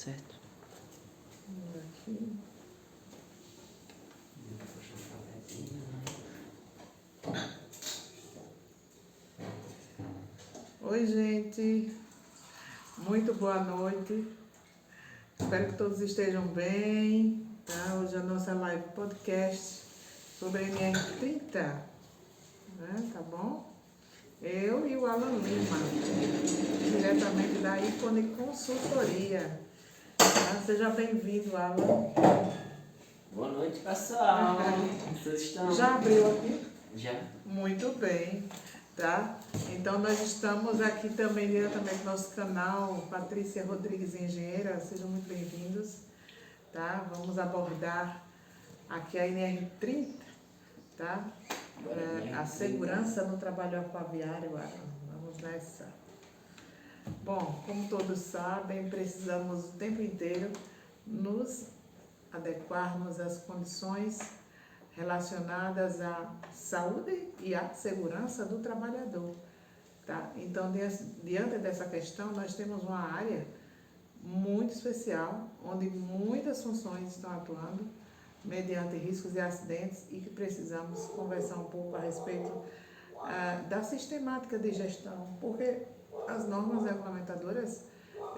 certo? Aqui. Oi, gente. Muito boa noite. Espero que todos estejam bem. Tá? Hoje é a nossa live podcast sobre a NR30. Tá bom? Eu e o Alan Lima, diretamente da Ícone Consultoria. Tá? Seja bem-vindo, Alan. Boa noite, pessoal. Vocês estão? Já abriu aqui? Já. Muito bem, tá? Então nós estamos aqui também diretamente no nosso canal Patrícia Rodrigues Engenheira, sejam muito bem-vindos, tá? Vamos abordar aqui a NR30, tá? A segurança no trabalho aquaviário, vamos nessa. Bom, como todos sabem, precisamos o tempo inteiro nos adequarmos às condições relacionadas à saúde e à segurança do trabalhador. Tá? Então, diante dessa questão, nós temos uma área muito especial, onde muitas funções estão atuando mediante riscos e acidentes e que precisamos conversar um pouco a respeito da sistemática de gestão, porque as normas regulamentadoras,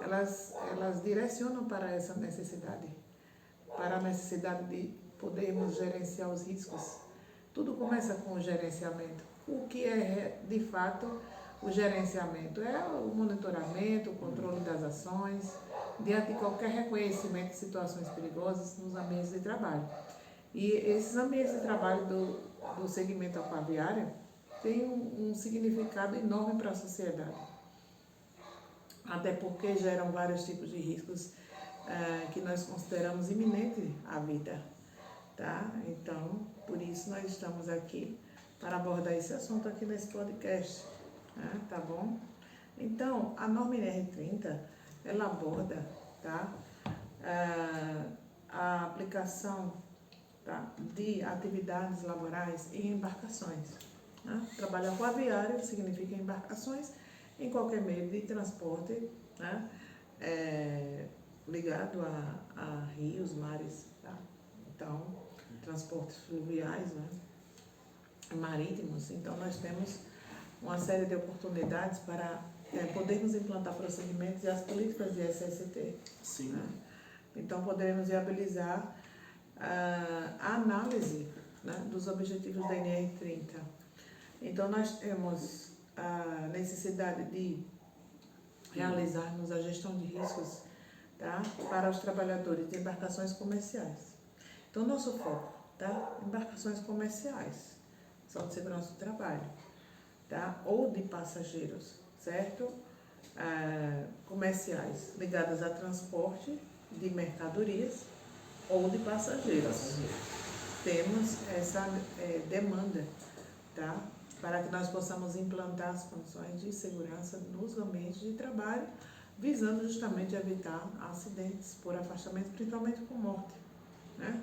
elas direcionam para essa necessidade, para a necessidade de podermos gerenciar os riscos. Tudo começa com o gerenciamento. O que é, de fato, o gerenciamento? É o monitoramento, o controle das ações, diante de qualquer reconhecimento de situações perigosas nos ambientes de trabalho. E esses ambientes de trabalho do segmento aquaviário têm um significado enorme para a sociedade. Até porque geram vários tipos de riscos que nós consideramos iminente à vida. Tá? Então, por isso nós estamos aqui para abordar esse assunto aqui nesse podcast, né? Tá bom? Então, a norma NR30, ela aborda, tá? A aplicação, tá? De atividades laborais em embarcações. Né? Trabalho aquaviário significa embarcações em qualquer meio de transporte, né? Ligado a rios, mares, tá? Então, transportes fluviais, né? Marítimos. Então, nós temos uma série de oportunidades para podermos implantar procedimentos e as políticas de SST. Sim. Né? Então, poderemos viabilizar a análise, né, dos objetivos da NR30. Então, nós temos a necessidade de realizarmos a gestão de riscos, tá, para os trabalhadores de embarcações comerciais. Então, nosso foco, tá? Embarcações comerciais, são de segurança do trabalho, tá? Ou de passageiros, certo? Comerciais, ligadas a transporte de mercadorias ou de passageiros. Temos essa demanda, tá? Para que nós possamos implantar as condições de segurança nos ambientes de trabalho, visando justamente evitar acidentes por afastamento, principalmente com morte, né?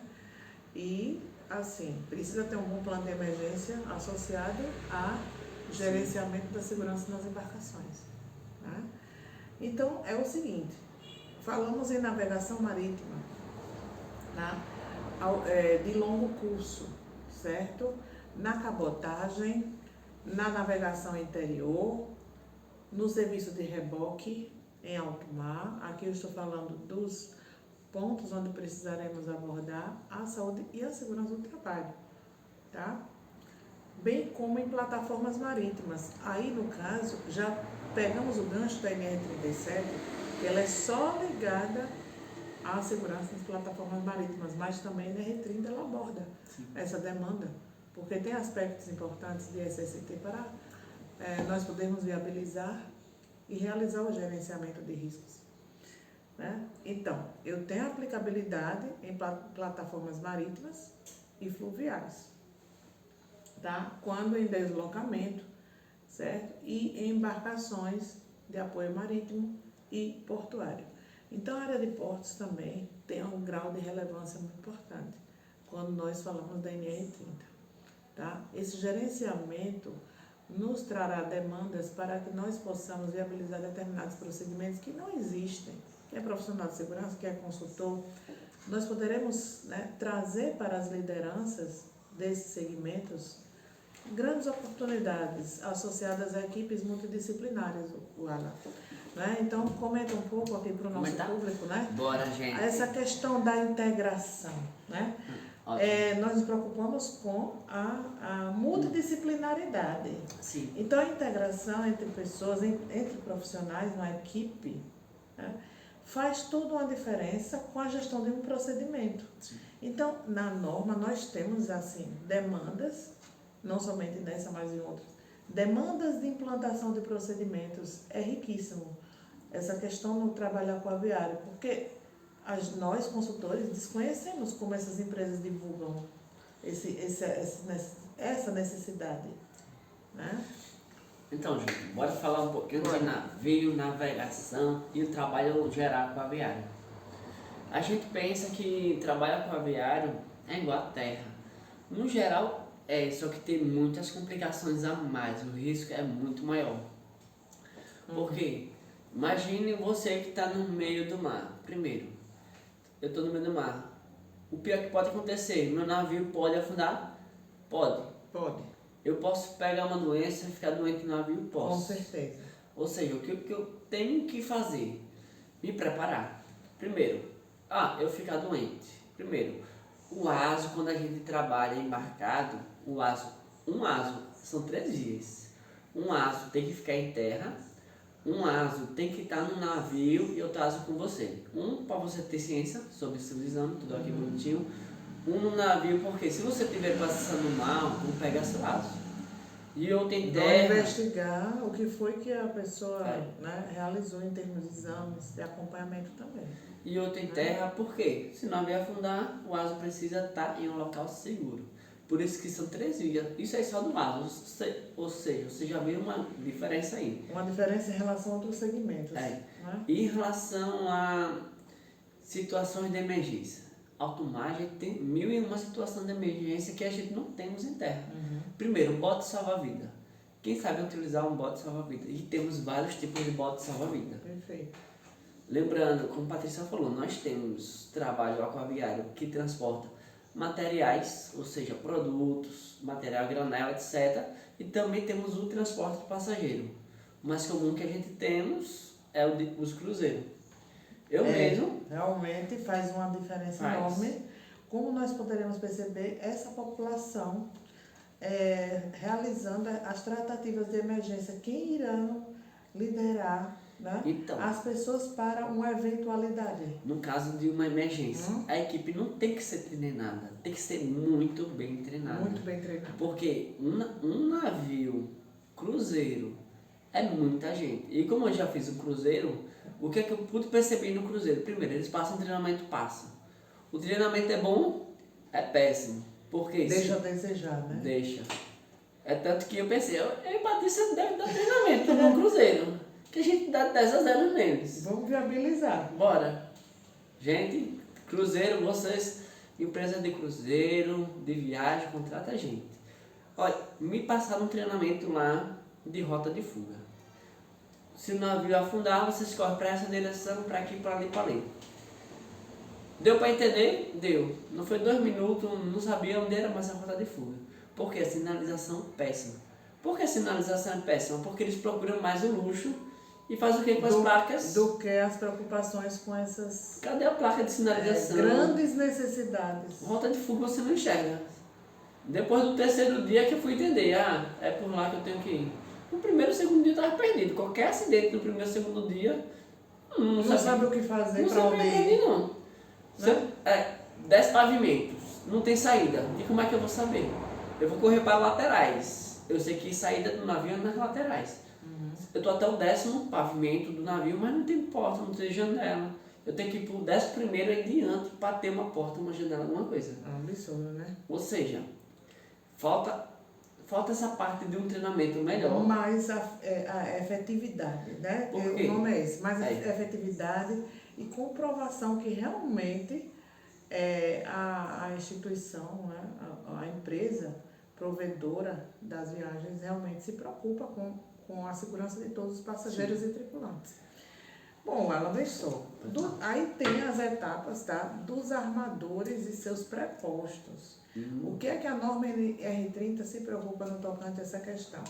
E, assim, precisa ter um bom plano de emergência associado a gerenciamento da segurança nas embarcações. Né? Então, é o seguinte, falamos em navegação marítima, tá? De longo curso, certo? Na cabotagem, na navegação interior, no serviço de reboque em alto mar. Aqui eu estou falando dos pontos onde precisaremos abordar a saúde e a segurança do trabalho, tá? Bem como em plataformas marítimas. Aí, no caso, já pegamos o gancho da NR37, que ela é só ligada à segurança das plataformas marítimas, mas também a NR30 ela aborda essa demanda, porque tem aspectos importantes de SST para nós podermos viabilizar e realizar o gerenciamento de riscos. Né? Então, eu tenho aplicabilidade em plataformas marítimas e fluviais, tá? Quando em deslocamento, certo? E em embarcações de apoio marítimo e portuário. Então, a área de portos também tem um grau de relevância muito importante quando nós falamos da NR30, tá? Esse gerenciamento nos trará demandas para que nós possamos viabilizar determinados procedimentos que não existem que é profissional de segurança, que é consultor, nós poderemos, né, trazer para as lideranças desses segmentos grandes oportunidades associadas a equipes multidisciplinares, o Alan. Né? Então, comenta um pouco aqui para o nosso público, né? Bora, gente. Essa questão da integração, né? Nós nos preocupamos com a multidisciplinaridade. Sim. Então, a integração entre pessoas, entre profissionais, uma equipe, né, faz toda uma diferença com a gestão de um procedimento. Sim. Então, na norma, nós temos, assim, demandas, não somente nessa, mas em outras. Demandas de implantação de procedimentos é riquíssimo. Essa questão no trabalho aquaviário, porque nós, consultores, desconhecemos como essas empresas divulgam essa necessidade. Né? Então, gente, bora falar um pouquinho de navio, navegação e o trabalho geral aquaviário. A gente pensa que trabalho aquaviário é igual a terra. No geral, só que tem muitas complicações a mais, o risco é muito maior. Por quê? Imagine você que está no meio do mar. Primeiro, eu estou no meio do mar. O pior que pode acontecer, meu navio pode afundar? Pode. Pode. Eu posso pegar uma doença e ficar doente no navio? Posso. Com certeza. Ou seja, o que eu tenho que fazer? Me preparar. Primeiro, eu ficar doente. Primeiro, o ASO, quando a gente trabalha embarcado, um ASO são 3 dias. Um ASO tem que ficar em terra, um ASO tem que estar no navio e outro ASO com você. Um para você ter ciência sobre o seu exame, tudo aqui bonitinho. Um no navio, porque se você estiver passando mal, não pega seu ASO. E outro em terra. Investigar o que foi que a pessoa né, realizou em termos de exames, de acompanhamento também. E outro em terra, por quê? Se o navio afundar, o ASO precisa estar em um local seguro. Por isso que são 3 dias. Isso é só do ASO. Ou seja, você já vê uma diferença aí. Uma diferença em relação a outros segmentos. Né? E em relação a situações de emergência. Alto mar, a gente tem 1001 situações de emergência que a gente não temos em terra. Primeiro, bote salva-vida. Quem sabe utilizar um bote salva-vida? E temos vários tipos de bote salva-vida. Perfeito. Lembrando, como a Patrícia falou, nós temos trabalho aquaviário que transporta materiais, ou seja, produtos, material granel, etc. E também temos o transporte de passageiro. O mais comum que a gente temos é os cruzeiros. Eu mesmo... Realmente faz uma diferença enorme. Como nós poderemos perceber essa população realizando as tratativas de emergência, quem irão liderar, né, as pessoas para uma eventualidade. No caso de uma emergência, a equipe não tem que ser treinada, tem que ser muito bem treinada. Muito bem treinada. Porque um navio, cruzeiro, é muita gente. E como eu já fiz um cruzeiro, o que é que eu pude perceber no cruzeiro? Primeiro, eles passam treinamento, passam. O treinamento é bom, é péssimo. Porque deixa a desejar, né? Deixa. É tanto que eu pensei, Patrícia deve dar treinamento no cruzeiro. Que a gente dá 10 a 0 neles. Vamos viabilizar. Bora. Gente, cruzeiro, vocês, empresa de cruzeiro, de viagem, contrata a gente. Olha, me passaram um treinamento lá de rota de fuga. Se o navio afundar, vocês correm para essa direção, para aqui, para ali, para ali. Deu para entender? Deu. Não foi 2 minutos, não sabia onde era mais a rota de fuga. Porque a sinalização é péssima. Por que a sinalização é péssima? Porque eles procuram mais o luxo e fazem o que com as placas? Do que as preocupações com essas... Cadê a placa de sinalização? Grandes necessidades. Rota de fuga você não enxerga. Depois do 3º dia que eu fui entender, é por lá que eu tenho que ir. No 1º e 2º dia eu estava perdido. Qualquer acidente no 1º e 2º dia, não sabe o que fazer para onde ir. Não. Né? 10 pavimentos, não tem saída. E como é que eu vou saber? Eu vou correr para laterais. Eu sei que saída do navio é nas laterais. Eu estou até o 10º pavimento do navio, mas não tem porta, não tem janela. Eu tenho que ir para o 11º em diante para ter uma porta, uma janela, alguma coisa. É um absurdo, né? Ou seja, falta essa parte de um treinamento melhor. Mais a efetividade, né? Por quê? O nome é esse, mais a efetividade e comprovação que realmente a instituição, né? a empresa provedora das viagens realmente se preocupa com a segurança de todos os passageiros e tripulantes. Bom, ela vem só. Aí tem as etapas, tá? Dos armadores e seus prepostos. O que é que a norma R30 se preocupa no tocante a essa questão?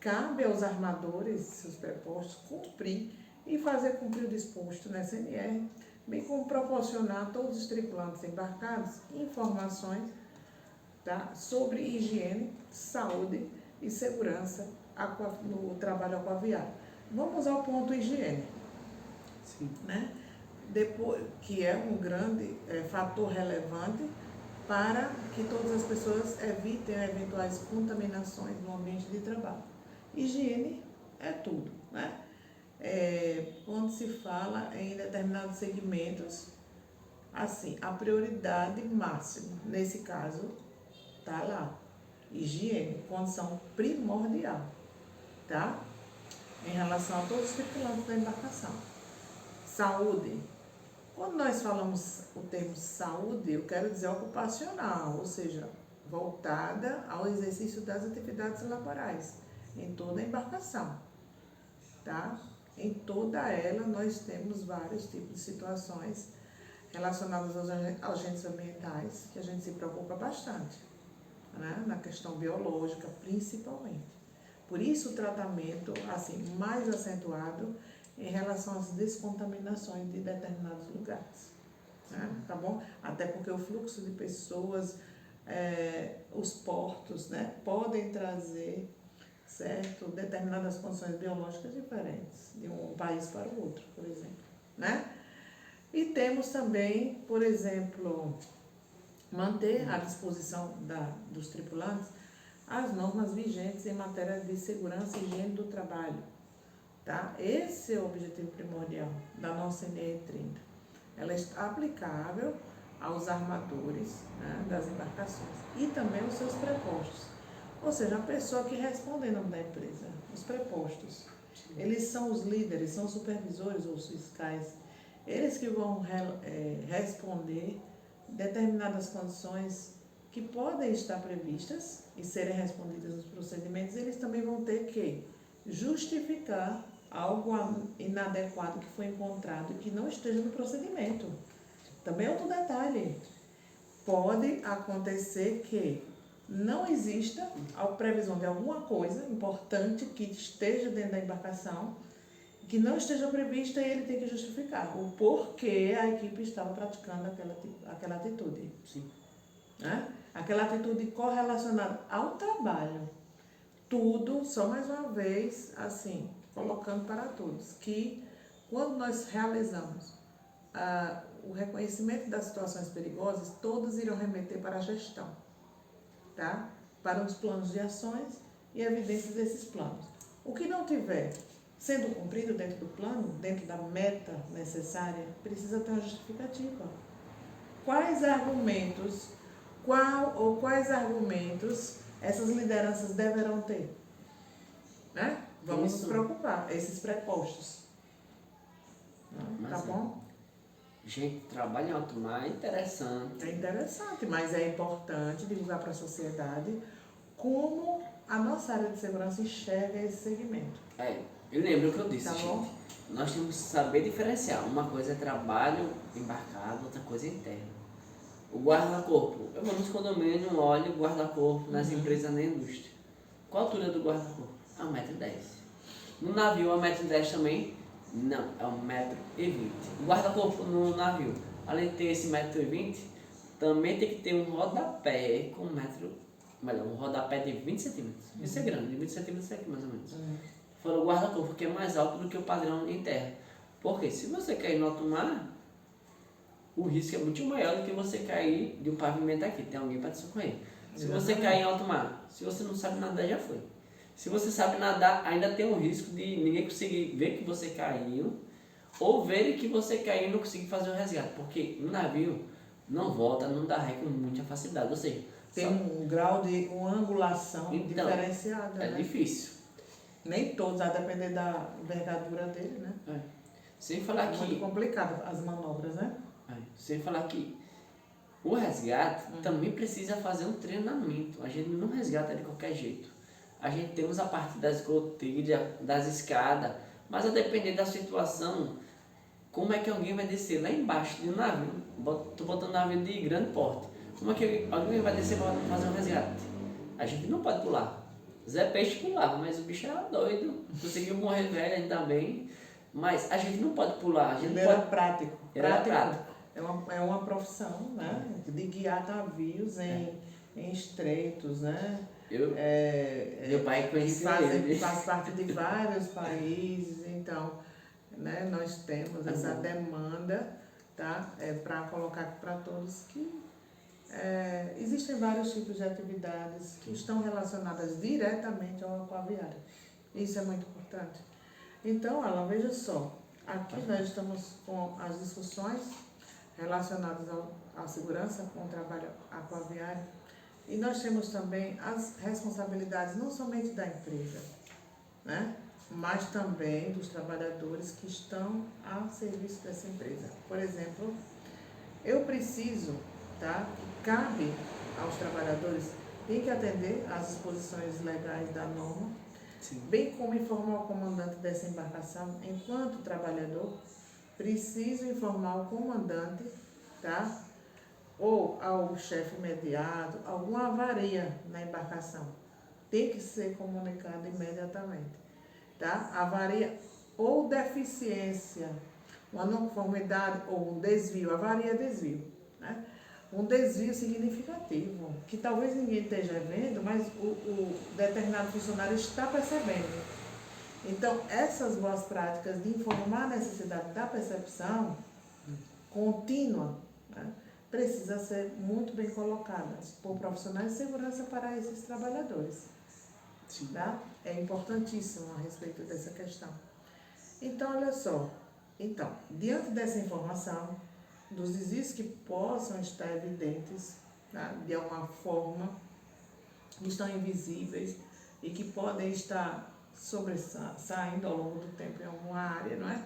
Cabe aos armadores e seus prepostos cumprir e fazer cumprir o disposto na SNR, bem como proporcionar a todos os tripulantes embarcados informações, tá? Sobre higiene, saúde e segurança no trabalho aquaviário. Vamos ao ponto higiene. Sim. Né? Depois, que é um grande fator relevante para que todas as pessoas evitem eventuais contaminações no ambiente de trabalho. Higiene é tudo, né? Quando se fala em determinados segmentos, assim, a prioridade máxima, nesse caso, está lá. Higiene, condição primordial, tá? Em relação a todos os tripulantes da embarcação. Saúde. Quando nós falamos o termo saúde, eu quero dizer ocupacional, ou seja, voltada ao exercício das atividades laborais, em toda a embarcação, tá? Em toda ela nós temos vários tipos de situações relacionadas aos agentes ambientais, que a gente se preocupa bastante, né? Na questão biológica, principalmente. Por isso o tratamento, assim, mais acentuado em relação às descontaminações de determinados lugares, né? Tá bom? Até porque o fluxo de pessoas, os portos, né, podem trazer, certo, determinadas condições biológicas diferentes de um país para o outro, por exemplo, né? E temos também, por exemplo, manter à disposição dos tripulantes as normas vigentes em matéria de segurança e higiene do trabalho. Tá? Esse é o objetivo primordial da nossa NR30. Ela está aplicável aos armadores, né, das embarcações e também aos seus prepostos. Ou seja, a pessoa que responde em nome da empresa, os prepostos. Eles são os líderes, são os supervisores ou os fiscais. Eles que vão responder determinadas condições que podem estar previstas e serem respondidas nos procedimentos. Eles também vão ter que justificar algo inadequado que foi encontrado e que não esteja no procedimento. Também é outro detalhe. Pode acontecer que não exista a previsão de alguma coisa importante que esteja dentro da embarcação, que não esteja prevista e ele tem que justificar o porquê a equipe estava praticando aquela atitude. Sim. Né? Aquela atitude correlacionada ao trabalho. Tudo, só mais uma vez, assim, colocando para todos, que quando nós realizamos o reconhecimento das situações perigosas, todos irão remeter para a gestão, tá? Para os planos de ações e evidências desses planos. O que não tiver sendo cumprido dentro do plano, dentro da meta necessária, precisa ter uma justificativa. Quais argumentos essas lideranças deverão ter? Né? Vamos nos preocupar, esses prepostos. Tá bom? Gente, trabalho em alto mar é interessante. É interessante, mas é importante divulgar para a sociedade como a nossa área de segurança enxerga esse segmento. Eu lembro o que eu disse, tá bom? gente. Nós temos que saber diferenciar. Uma coisa é trabalho embarcado, outra coisa é interno. O guarda-corpo. Eu vou nos condomínios, olho o guarda-corpo nas empresas na indústria. Qual a altura do guarda-corpo? 1,10 m. No navio, 1,10 m também? Não, é 1,20 m. O guarda-corpo no navio, além de ter esse 1,20 m, também tem que ter um rodapé com um rodapé de 20 cm. Isso é grande, de 20 cm é aqui mais ou menos. Fora o guarda-corpo, que é mais alto do que o padrão em terra. Porque se você cair no alto mar, o risco é muito maior do que você cair de um pavimento aqui, tem alguém para te socorrer. Se você cair em alto mar, se você não sabe nadar, já foi. Se você sabe nadar, ainda tem um risco de ninguém conseguir ver que você caiu, ou ver que você caiu e não conseguir fazer o resgate, porque no navio não volta, não dá ré com muita facilidade, ou seja... Tem um grau de uma angulação diferenciada, é difícil. Nem todos, a depender da envergadura dele, né? Sem falar que... muito complicado as manobras, né? Sem falar que o resgate também precisa fazer um treinamento. A gente não resgata de qualquer jeito. A gente temos a parte das escoteiras, das escadas, mas a depender da situação, Como é que alguém vai descer lá embaixo de um navio? Tô botando um navio de grande porte. Como é que alguém vai descer para fazer um resgate? A gente não pode pular. Zé Peixe pulava, mas o bicho era doido. Conseguiu morrer velho ainda bem. Mas a gente não pode pular. A gente Ele não era pode... prático. Ele era prático. É uma profissão, né? De guiar navios em estreitos, né? Meu pai conhecia ele. Faz parte de vários países, então, né, nós temos essa demanda, tá? Para colocar aqui para todos que existem vários tipos de atividades que estão relacionadas diretamente ao aquaviário. Isso é muito importante. Então, Alan, veja só, aqui nós estamos com as discussões relacionadas à segurança com o trabalho aquaviário e nós temos também as responsabilidades não somente da empresa, né, mas também dos trabalhadores que estão a serviço dessa empresa. Por exemplo, eu preciso, tá, que cabe aos trabalhadores, tem que atender às disposições legais da norma, Sim. bem como informar o comandante dessa embarcação. Enquanto trabalhador, preciso informar o comandante, tá, ou ao chefe imediato, alguma avaria na embarcação. Tem que ser comunicado imediatamente, tá? Avaria ou deficiência, uma não conformidade ou um desvio. Avaria é desvio, né? Um desvio significativo, que talvez ninguém esteja vendo, mas o determinado funcionário está percebendo. Então, essas boas práticas de informar a necessidade da percepção contínua, né, precisa ser muito bem colocadas por profissionais de segurança para esses trabalhadores. Sim. Tá? É importantíssimo a respeito dessa questão. Então, olha só. Então, diante dessa informação, dos desvios que possam estar evidentes, tá, de alguma forma, que estão invisíveis e que podem estar sobressaindo ao longo do tempo em alguma área, não é?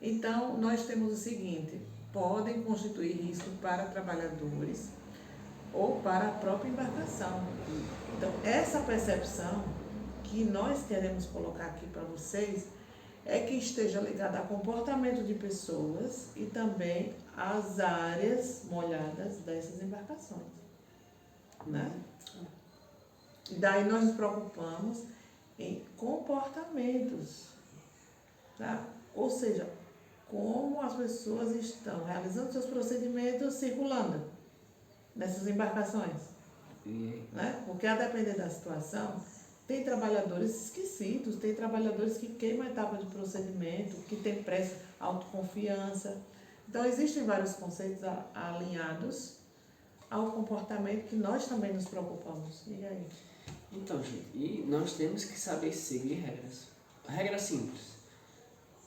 Então, nós temos o seguinte: podem constituir risco para trabalhadores ou para a própria embarcação. Então, essa percepção que nós queremos colocar aqui para vocês é que esteja ligada a comportamento de pessoas e também às áreas molhadas dessas embarcações, né? E daí nós nos preocupamos em comportamentos, tá? Ou seja, como as pessoas estão realizando seus procedimentos circulando nessas embarcações, né? Porque a depender da situação, tem trabalhadores esquecidos, tem trabalhadores que queimam a etapa de procedimento, que tem pressa, autoconfiança. Então, existem vários conceitos alinhados ao comportamento que nós também nos preocupamos. E aí? Então, gente, e nós temos que saber seguir regras. Regra simples.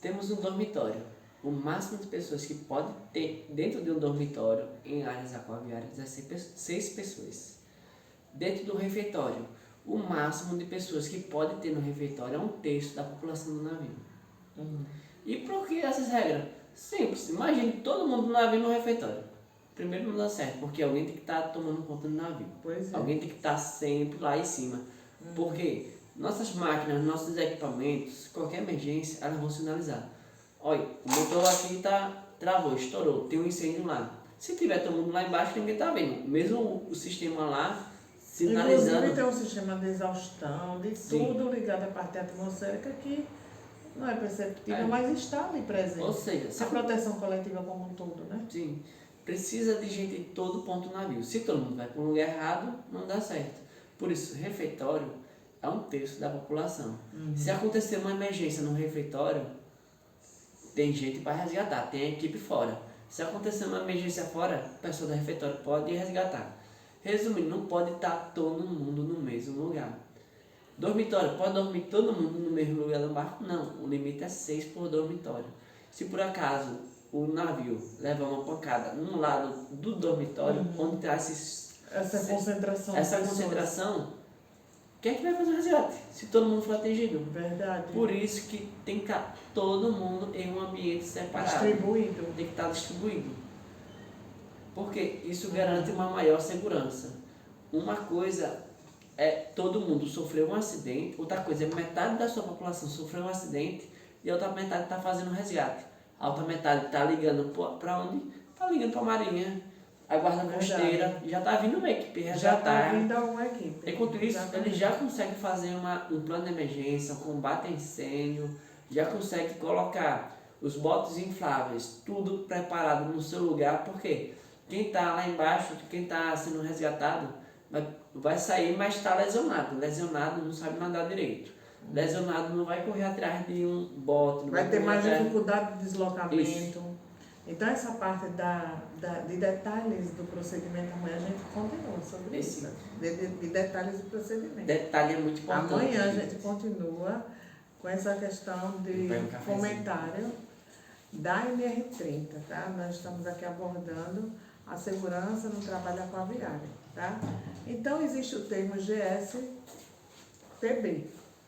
Temos um dormitório. O máximo de pessoas que pode ter dentro de um dormitório em áreas aquaviárias é 6 pessoas. Dentro do refeitório, o máximo de pessoas que pode ter no refeitório é 1/3 da população do navio. E por que essas regras? Simples. Imagine todo mundo no navio no refeitório. Primeiro não dá certo, porque alguém tem que estar tomando conta do navio. Pois é. Alguém tem que estar sempre lá em cima. Porque nossas máquinas, nossos equipamentos, qualquer emergência, elas vão sinalizar. Olha, o motor aqui travou, estourou, tem um incêndio lá. Se tiver todo mundo lá embaixo, ninguém está vendo. Mesmo o sistema lá sinalizando. Inclusive tem um sistema de exaustão, de tudo ligado à parte atmosférica que não é perceptível, mas está ali presente. Ou seja, a proteção coletiva como um todo, né? Sim. Precisa de gente em todo ponto do navio. Se todo mundo vai para um lugar errado, não dá certo. Por isso, refeitório é 1/3 da população. Se acontecer uma emergência no refeitório, tem gente para resgatar, tem a equipe fora. Se acontecer uma emergência fora, o pessoal do refeitório pode resgatar. Resumindo, não pode estar todo mundo no mesmo lugar. Dormitório, pode dormir todo mundo no mesmo lugar do barco? Não, o limite é 6 por dormitório. Se por acaso o navio levar uma pancada num lado do dormitório, onde está essa concentração, quem é que vai fazer o resgate? Se todo mundo for atingido. Verdade. Por isso que tem que estar todo mundo em um ambiente separado. Distribuído. Tem que estar distribuído. Porque isso garante uma maior segurança. Uma coisa é todo mundo sofreu um acidente, outra coisa é metade da sua população sofreu um acidente e a outra metade está fazendo um resgate. A outra metade está ligando para onde? Está ligando para a Marinha. A guarda costeira já está vindo uma equipe resgatar. Já está vindo alguma equipe. Enquanto isso, eles já conseguem fazer um plano de emergência, um combate a incêndio, já conseguem colocar os botes infláveis, tudo preparado no seu lugar, porque quem está lá embaixo, quem está sendo resgatado, vai sair, mas está lesionado. Lesionado não sabe nadar direito. Lesionado não vai correr atrás de um bote. Não vai ter mais atrás... dificuldade de deslocamento. Isso. Então, essa parte de detalhes do procedimento, amanhã a gente continua sobre isso. De detalhes do procedimento. Detalhe é muito importante. Amanhã a gente continua com essa questão de comentário da NR30, tá? Nós estamos aqui abordando a segurança no trabalho aquaviário, tá? Então, existe o termo GSTB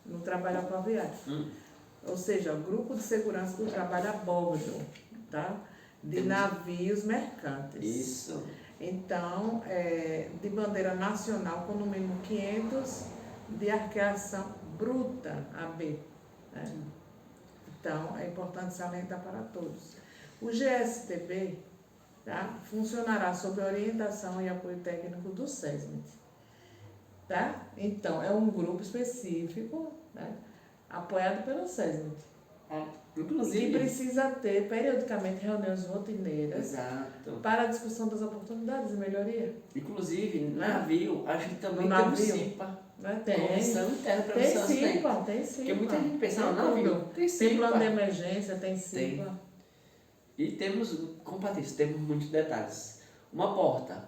no trabalho aquaviário. Ou seja, o Grupo de Segurança do Trabalho a Bordo, tá? De navios mercantes. Isso. Então, de bandeira nacional com no mínimo 500 de arqueação bruta AB. Né? Então, é importante salientar para todos. O GSTB, tá, funcionará sob orientação e apoio técnico do SESMIT. Tá? Então, é um grupo específico, né, apoiado pelo SESMIT. Inclusive, que precisa ter periodicamente reuniões rotineiras. Exato. Para a discussão das oportunidades de melhoria. Inclusive, navio, a gente também tem um CIPA. Né? Tem. Comissão interna para tem CIPA, tem CIPA. Porque muita gente pensa, não, navio, tem CIPA. Tem plano de emergência, tem CIPA. Tem. E temos, como Patrícia, temos muitos detalhes. Uma porta,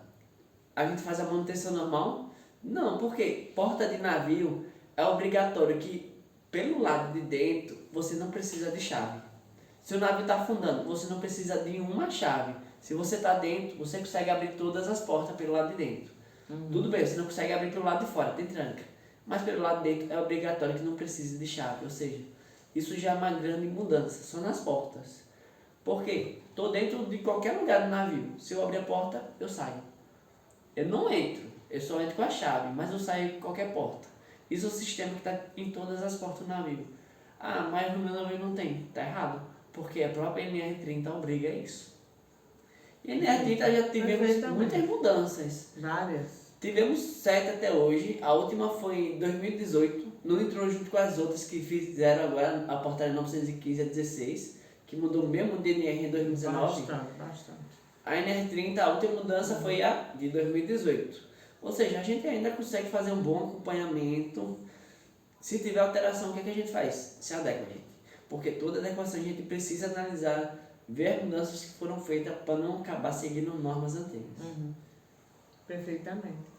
a gente faz a manutenção normal? Não, porque porta de navio é obrigatório que, pelo lado de dentro, você não precisa de chave. Se o navio está afundando, você não precisa de uma chave. Se você está dentro, você consegue abrir todas as portas pelo lado de dentro. Tudo bem, você não consegue abrir pelo lado de fora, tem tranca. Mas pelo lado de dentro é obrigatório que não precise de chave. Ou seja, isso já é uma grande mudança, só nas portas. Por quê? Estou dentro de qualquer lugar do navio. Se eu abrir a porta, eu saio. Eu não entro, eu só entro com a chave, mas eu saio de qualquer porta. Isso é o sistema que está em todas as portas do navio. Ah, mas no meu navio não tem. Está errado. Porque a própria NR30 obriga a isso. E a NR30 já tivemos muitas mudanças. Várias. Tivemos 7 até hoje. A última foi em 2018. Não entrou junto com as outras que fizeram agora a portaria 915 a 16, que mudou mesmo de NR em 2019. Bastante. A NR30, a última mudança foi a de 2018. Ou seja, a gente ainda consegue fazer um bom acompanhamento. Se tiver alteração, o que a gente faz? Se adequa, gente. Porque toda adequação a gente precisa analisar, ver as mudanças que foram feitas para não acabar seguindo normas antigas. Perfeitamente.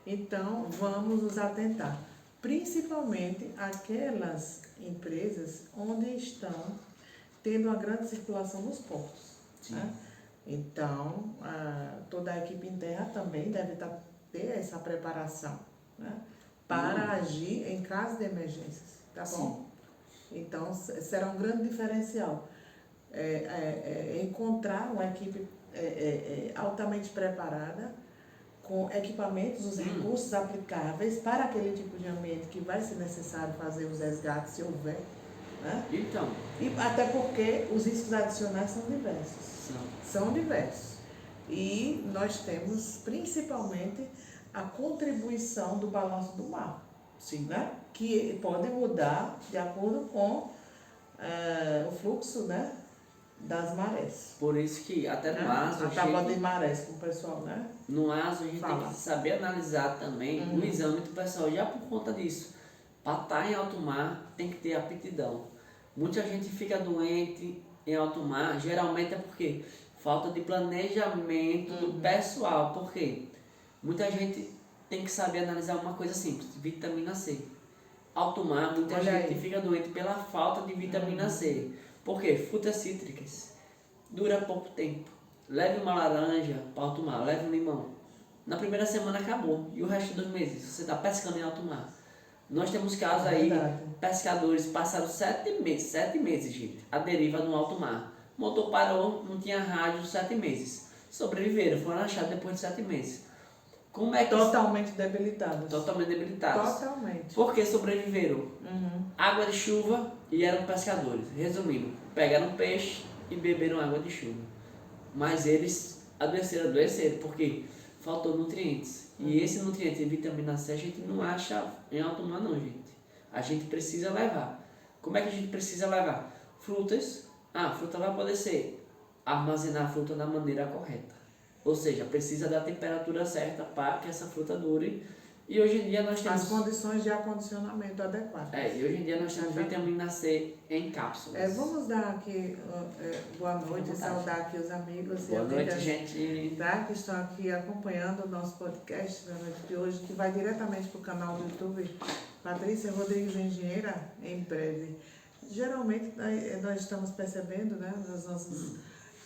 Então, vamos nos atentar, principalmente aquelas empresas onde estão tendo uma grande circulação nos portos. Né? Então, toda a equipe interna também deve ter essa preparação, né, para agir em caso de emergências, tá bom? Então, será um grande diferencial encontrar uma equipe altamente preparada, com equipamentos, os recursos aplicáveis para aquele tipo de ambiente que vai ser necessário fazer os resgates, se houver. Né? Então. E até porque os riscos adicionais são diversos. São diversos. E nós temos, principalmente, a contribuição do balanço do mar. Sim. Né? Que pode mudar de acordo com o fluxo, né, das marés. Por isso que até no ASO... A tábua de marés com o pessoal, né? No ASO a gente tem que saber analisar também o exame do pessoal, já por conta disso. Para estar em alto mar tem que ter aptidão. Muita gente fica doente em alto mar, geralmente é porque falta de planejamento do pessoal. Por quê? Muita gente tem que saber analisar uma coisa simples, vitamina C. Alto mar, muita gente fica doente pela falta de vitamina C. Por quê? Frutas cítricas. Dura pouco tempo. Leve uma laranja para alto mar, leve um limão. Na primeira semana acabou. E o resto dos meses, você está pescando em alto mar. Nós temos casos aí, pescadores passaram 7 meses, gente, a deriva no alto mar. O motor parou, não tinha rádio, 7 meses. Sobreviveram, foram achados depois de 7 meses. Como é que totalmente debilitados. Totalmente debilitados. Totalmente. Por que sobreviveram? Água de chuva e eram pescadores. Resumindo, pegaram peixe, e beberam água de chuva. Mas eles adoeceram porque faltou nutrientes. E esse nutriente de vitamina C a gente não acha em alto mar não, gente. A gente precisa levar. Como é que a gente precisa levar? Frutas. A fruta vai poder ser armazenar a fruta da maneira correta. Ou seja, precisa da temperatura certa para que essa fruta dure. E hoje em dia nós temos... As condições de acondicionamento adequadas. E hoje em dia nós temos vitamina C em cápsulas. Vamos dar aqui boa noite, saudar aqui os amigos boa noite, gente. Tá, que estão aqui acompanhando o nosso podcast na noite de hoje, que vai diretamente para o canal do YouTube Patrícia Rodrigues Engenheira, em breve. Geralmente nós estamos percebendo, né, nas nossas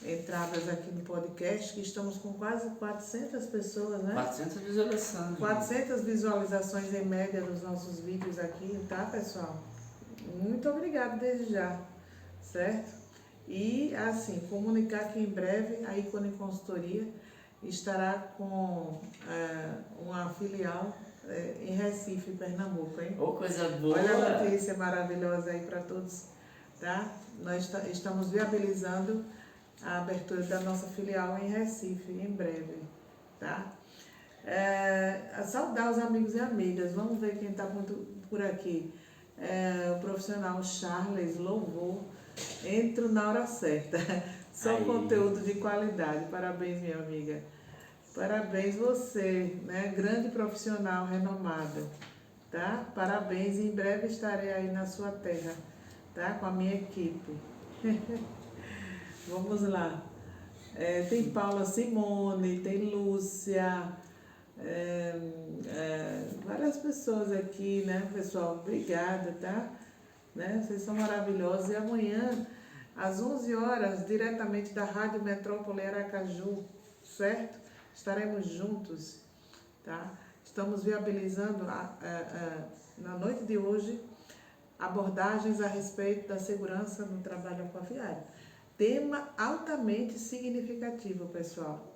entradas aqui no podcast, que estamos com quase 400 pessoas, né? 400 visualizações. 400 visualizações em média dos nossos vídeos aqui, tá, pessoal? Muito obrigada desde já, certo? E, assim, comunicar que em breve a Ícone Consultoria estará com uma filial em Recife, Pernambuco, hein? Oh, coisa boa! Olha a notícia maravilhosa aí para todos, tá? Nós estamos viabilizando a abertura da nossa filial em Recife, em breve, tá? Saudar os amigos e amigas, vamos ver quem está por aqui. O profissional Charles Louvor, entro na hora certa, só conteúdo de qualidade, parabéns minha amiga, parabéns você, né? Grande profissional renomado, tá? Parabéns, em breve estarei aí na sua terra, tá? Com a minha equipe. Vamos lá. Tem Paula Simone, tem Lúcia, várias pessoas aqui, né, pessoal? Obrigada, tá? Né? Vocês são maravilhosos. E amanhã, às 11 horas, diretamente da Rádio Metrópole Aracaju, certo? Estaremos juntos, tá? Estamos viabilizando, na noite de hoje, abordagens a respeito da segurança no trabalho aquaviário. Tema altamente significativo, pessoal,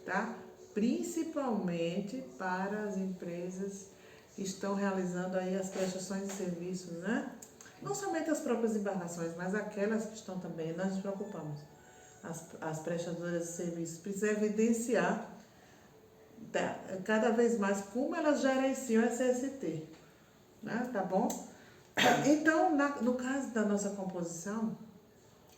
tá? Principalmente para as empresas que estão realizando aí as prestações de serviços, né? Não somente as próprias embarcações, mas aquelas que estão também, nós nos preocupamos. As prestadoras de serviços precisam evidenciar cada vez mais como elas gerenciam a SST, né? Tá bom? Então, no caso da nossa composição,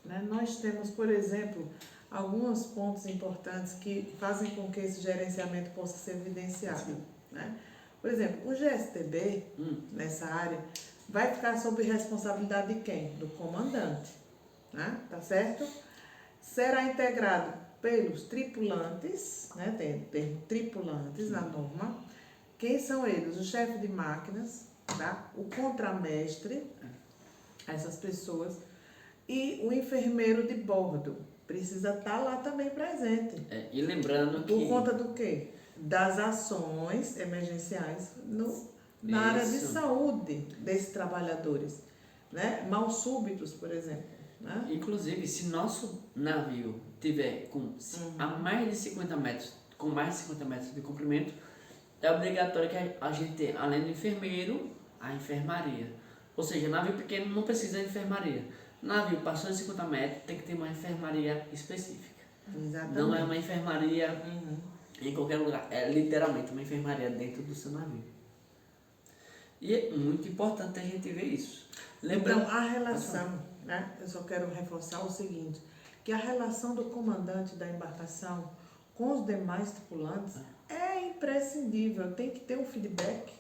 né, nós temos, por exemplo, alguns pontos importantes que fazem com que esse gerenciamento possa ser evidenciado, né? Por exemplo, o GSTB, nessa área, vai ficar sob responsabilidade de quem? Do comandante, né? Tá certo? Será integrado pelos tripulantes, né? Tem tripulantes na norma. Quem são eles? O chefe de máquinas, tá? O contramestre, essas pessoas, e o enfermeiro de bordo. Precisa estar lá também presente. E lembrando que... Por conta do quê? Das ações emergenciais na área de saúde desses trabalhadores, né? Mal súbitos, por exemplo, né? Inclusive, se nosso navio tiver a mais de 50 metros, com mais de 50 metros de comprimento, é obrigatório que a gente tenha, além do enfermeiro, a enfermaria. Ou seja, navio pequeno não precisa de enfermaria. Navio passou de 50 metros, tem que ter uma enfermaria específica. Exatamente. Não é uma enfermaria em qualquer lugar, é literalmente uma enfermaria dentro do seu navio. E é muito importante a gente ver isso. Então, a relação, né? Eu só quero reforçar o seguinte, que a relação do comandante da embarcação com os demais tripulantes é imprescindível, tem que ter um feedback,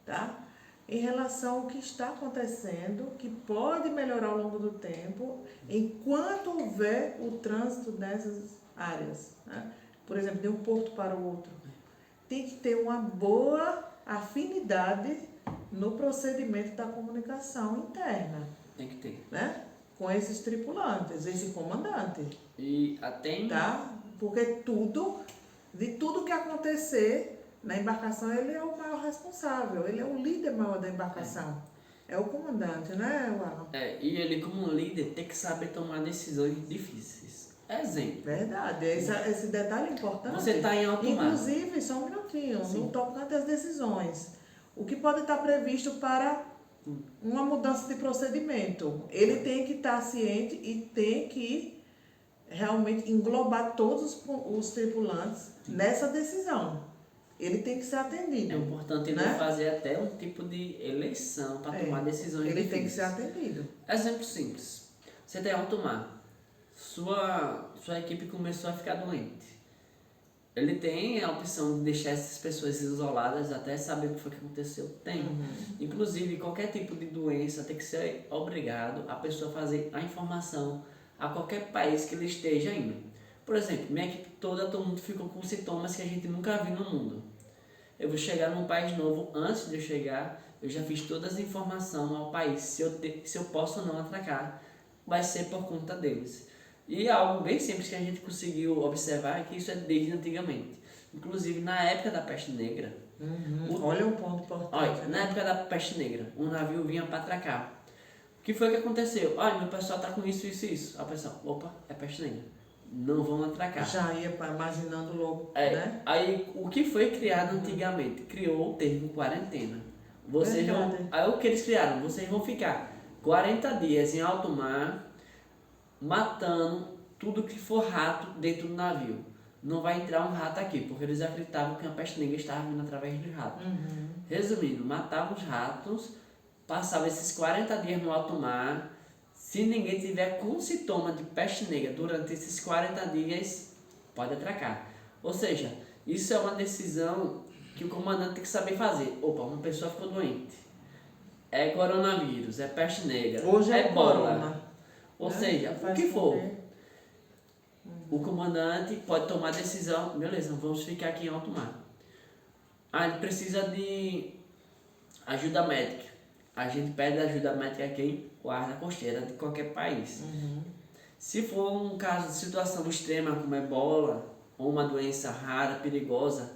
tá? Em relação ao que está acontecendo, que pode melhorar ao longo do tempo, enquanto houver o trânsito nessas áreas, né? Por exemplo, de um porto para o outro. Tem que ter uma boa afinidade no procedimento da comunicação interna. Tem que ter. Né? Com esses tripulantes, esse comandante. E até... Tá? Porque de tudo que acontecer na embarcação, ele é o maior responsável, ele é o líder maior da embarcação. É o comandante, né, Alan? E ele, como líder, tem que saber tomar decisões difíceis. Exemplo. Verdade, esse detalhe é importante. Você está em alto mar. Inclusive, só um minutinho, no tocante às decisões. O que pode estar previsto para uma mudança de procedimento. Ele tem que estar ciente e tem que realmente englobar todos os tripulantes nessa decisão. Ele tem que ser atendido. É importante ele né? fazer até um tipo de eleição para tomar decisões Ele difíceis. tem que ser atendido. Exemplo simples. Você tem alto mar. Sua equipe começou a ficar doente. Ele tem a opção de deixar essas pessoas isoladas até saber o que foi que aconteceu? Tem. Inclusive, qualquer tipo de doença tem que ser obrigado a pessoa fazer a informação a qualquer país que ele esteja indo. Por exemplo, minha equipe toda, todo mundo ficou com sintomas que a gente nunca viu no mundo. Eu vou chegar num país novo, antes de eu chegar, eu já fiz todas as informações ao país, se eu posso ou não atracar, vai ser por conta deles. E algo bem simples que a gente conseguiu observar é que isso é desde antigamente. Inclusive, na época da peste negra... Olha um ponto importante. Olha, na época da peste negra, um navio vinha para atracar. O que foi que aconteceu? Olha, meu pessoal está com isso, isso, isso. A pessoa, opa, é peste negra. Não vão atracar. Já ia imaginando logo, né? Aí, o que foi criado antigamente? Criou o termo quarentena. Aí, o que eles criaram? Vocês vão ficar 40 dias em alto mar, matando tudo que for rato dentro do navio. Não vai entrar um rato aqui, porque eles acreditavam que a peste negra estava vindo através dos ratos. Resumindo, matavam os ratos, passavam esses 40 dias no alto mar. Se ninguém tiver com sintoma de peste negra durante esses 40 dias, pode atracar. Ou seja, isso é uma decisão que o comandante tem que saber fazer. Opa, uma pessoa ficou doente. É coronavírus, é peste negra, Hoje é bola. corona. Ou seja, o que for. O comandante pode tomar a decisão, beleza, vamos ficar aqui em alto mar. Ah, ele precisa de ajuda médica. A gente pede ajuda médica a quem? Guarda costeira de qualquer país. Se for um caso de situação extrema como ebola ou uma doença rara, perigosa,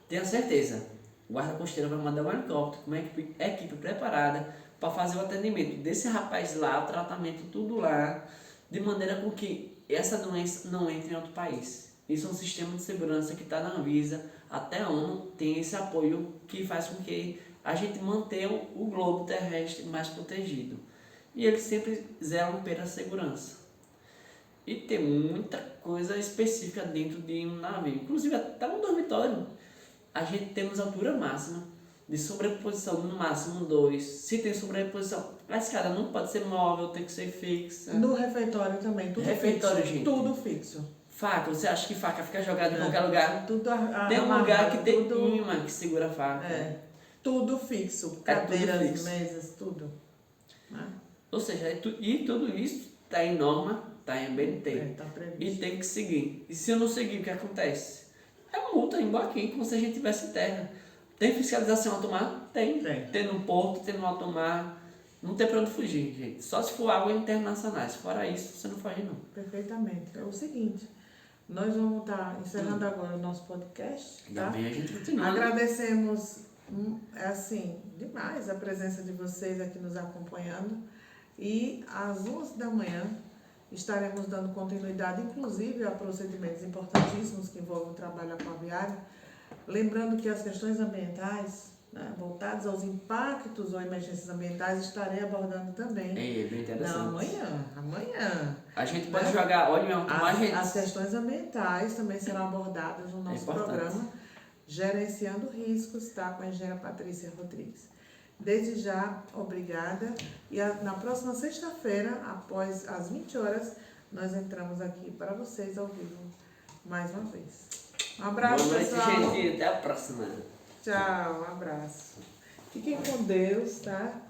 tenha certeza, o guarda costeira vai mandar um helicóptero com uma equipe preparada para fazer o atendimento desse rapaz lá, o tratamento tudo lá, de maneira com que essa doença não entre em outro país. Isso é um sistema de segurança que está na Anvisa, até a ONU tem esse apoio que faz com que a gente mantenha o globo terrestre mais protegido. E eles sempre zelam pela segurança. E tem muita coisa específica dentro de um navio. Inclusive até no dormitório. A gente temos altura máxima de sobreposição no máximo 2. Se tem sobreposição, a escada não pode ser móvel, tem que ser fixa. No refeitório também, tudo refeitório, fixo. gente. Tudo fixo. Faca, você acha que faca fica jogada em qualquer lugar? Tudo tem um lugar que tem imã que segura a faca. Tudo fixo. Cadeiras, tudo fixo. Mesas, tudo. Ou seja, e tudo isso está em norma, está em BNT. Tá previsto. E tem que seguir. E se eu não seguir, o que acontece? É multa em Boaquim, como se a gente tivesse terra. Tem fiscalização alto mar? Tem. Tem no porto, tem no alto mar. Não tem para onde fugir, gente. Só se for água internacionais. Fora isso, você não foge, não. Perfeitamente. É o seguinte, nós vamos estar encerrando agora o nosso podcast. Tá? Bem, a gente continua. Agradecemos, assim, demais a presença de vocês aqui nos acompanhando. E às 11 da manhã estaremos dando continuidade, inclusive, a procedimentos importantíssimos que envolvem o trabalho aquaviário. Lembrando que as questões ambientais, né, voltadas aos impactos ou emergências ambientais, estarei abordando também. É bem interessante. Amanhã. A gente pode jogar óleo em alto mar, gente. As questões ambientais também serão abordadas no nosso programa Gerenciando Riscos, tá? Com a engenheira Patrícia Rodrigues. Desde já, obrigada. E na próxima sexta-feira, após as 20 horas, nós entramos aqui para vocês ao vivo mais uma vez. Um abraço, boa noite, pessoal. gente. Até a próxima. Tchau, um abraço. Fiquem com Deus, tá?